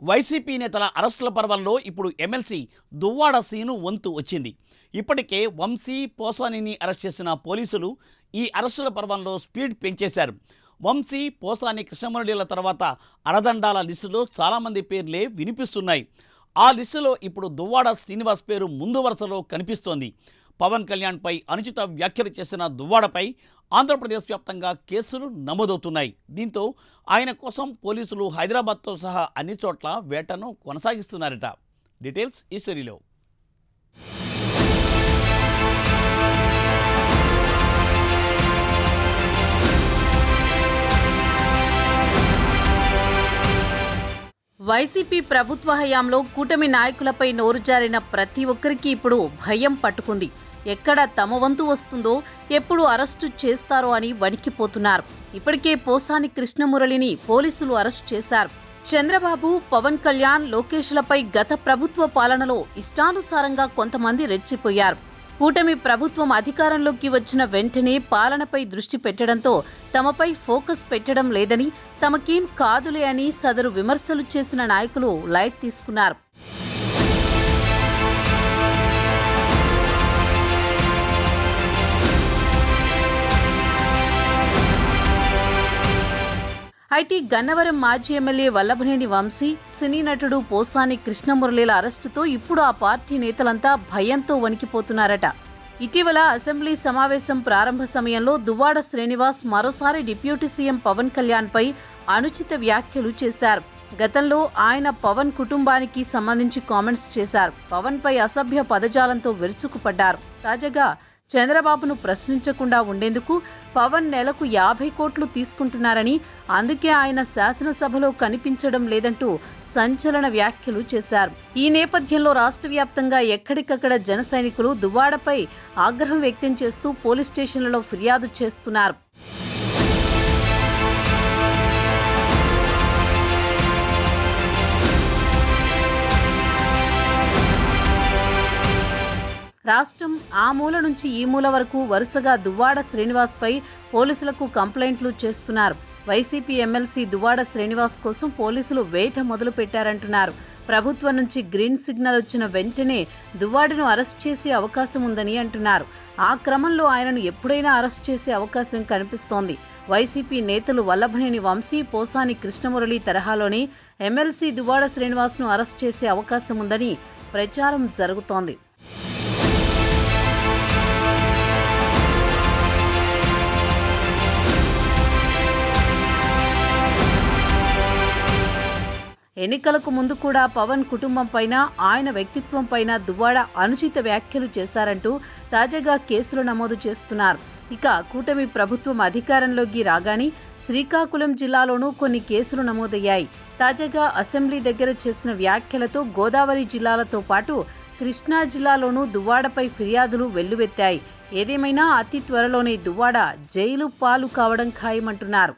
YCP నేతల అరెస్టుల పర్వంలో ఇప్పుడు ఎమ్మెల్సీ దువ్వాడ సీను వంతు వచ్చింది. ఇప్పటికే వంశీ, పోసానిని అరెస్ట్ చేసిన పోలీసులు ఈ అరెస్టుల పర్వంలో స్పీడ్ పెంచేశారు. వంశీ, పోసాని కృష్ణమురళీల తర్వాత అరదండాల లిస్టులో చాలామంది పేర్లే వినిపిస్తున్నాయి. ఆ లిస్టులో ఇప్పుడు దువ్వాడ శ్రీనివాస్ పేరు ముందు వరుసలో కనిపిస్తోంది. పవన్ కళ్యాణ్పై అనుచిత వ్యాఖ్యలు చేసిన దువ్వాడపై ఆంధ్రప్రదేశ్ వ్యాప్తంగా కేసులు నమోదవుతున్నాయి. దీంతో ఆయన కోసం పోలీసులు హైదరాబాద్తో సహా అన్ని చోట్ల వేటను కొనసాగిస్తున్నారట. డీటెయిల్స్ ఈ స్టోరీలో. వైసీపీ ప్రభుత్వ హయాంలో కూటమి నాయకులపై నోరు జారిన ప్రతి ఒక్కరికి ఇప్పుడు భయం పట్టుకుంది. ఎక్కడ తమ వంతు వస్తుందో, ఎప్పుడు అరెస్టు చేస్తారో అని వణికిపోతున్నారు. ఇప్పటికే పోసాని కృష్ణమురళిని పోలీసులు అరెస్టు చేశారు. చంద్రబాబు, పవన్ కళ్యాణ్, లోకేష్లపై గత ప్రభుత్వ పాలనలో ఇష్టానుసారంగా కొంతమంది రెచ్చిపోయారు. కూటమి ప్రభుత్వం అధికారంలోకి వచ్చిన వెంటనే పాలనపై దృష్టి పెట్టడంతో తమపై ఫోకస్ పెట్టడం లేదని, తమకేం కాదులే అని సదరు విమర్శలు చేసిన నాయకులు లైట్ తీసుకున్నారు. అయితే గన్నవరం మాజీ ఎమ్మెల్యే వల్లభనేని వంశీ, సినీ నటుడు పోసాని కృష్ణమురళీల అరెస్టుతో ఇప్పుడు ఆ పార్టీ నేతలంతా భయంతో వణికిపోతున్నారట. ఇటీవల అసెంబ్లీ సమావేశం ప్రారంభ సమయంలో దువ్వాడ శ్రీనివాస్ మరోసారి డిప్యూటీ సీఎం పవన్ కళ్యాణ్పై అనుచిత వ్యాఖ్యలు చేశారు. గతంలో ఆయన పవన్ కుటుంబానికి సంబంధించి కామెంట్స్ చేశారు. పవన్పై అసభ్య పదజాలంతో విరుచుకుపడ్డారు. తాజాగా చంద్రబాబును ప్రశ్నించకుండా ఉండేందుకు పవన్ నెలకు 50 కోట్లు తీసుకుంటున్నారని, అందుకే ఆయన శాసనసభలో కనిపించడం లేదంటూ సంచలన వ్యాఖ్యలు చేశారు. ఈ నేపథ్యంలో రాష్ట్ర వ్యాప్తంగా ఎక్కడికక్కడ జన సైనికులు దువ్వాడపై ఆగ్రహం వ్యక్తం చేస్తూ పోలీస్ స్టేషన్లలో ఫిర్యాదు చేస్తున్నారు. రాష్ట్రం ఆ మూల నుంచి ఈ మూల వరకు వరుసగా దువ్వాడ శ్రీనివాస్పై పోలీసులకు కంప్లైంట్లు చేస్తున్నారు. వైసీపీ ఎమ్మెల్సీ దువ్వాడ శ్రీనివాస్ కోసం పోలీసులు వేట మొదలు పెట్టారంటున్నారు. ప్రభుత్వం నుంచి గ్రీన్ సిగ్నల్ వచ్చిన వెంటనే దువ్వాడను అరెస్ట్ చేసే అవకాశం ఉందని అంటున్నారు. ఆ క్రమంలో ఆయనను ఎప్పుడైనా అరెస్ట్ చేసే అవకాశం కనిపిస్తోంది. వైసీపీ నేతలు వల్లభనేని వంశీ, పోసాని కృష్ణమురళి తరహాలోనే ఎమ్మెల్సీ దువ్వాడ శ్రీనివాస్ను అరెస్ట్ చేసే అవకాశం ఉందని ప్రచారం జరుగుతోంది. ఎన్నికలకు ముందు కూడా పవన్ కుటుంబం పైన, ఆయన వ్యక్తిత్వం పైన దువ్వాడ అనుచిత వ్యాఖ్యలు చేశారంటూ తాజాగా కేసులు నమోదు చేస్తున్నారు. ఇక కూటమి ప్రభుత్వం అధికారంలోకి రాగానే శ్రీకాకుళం జిల్లాలోనూ కొన్ని కేసులు నమోదయ్యాయి. తాజాగా అసెంబ్లీ దగ్గర చేసిన వ్యాఖ్యలతో గోదావరి జిల్లాలతో పాటు కృష్ణా జిల్లాలోనూ దువ్వాడపై ఫిర్యాదులు వెల్లువెత్తాయి. ఏదేమైనా అతి త్వరలోనే దువ్వాడ జైలు పాలు కావడం ఖాయమంటున్నారు.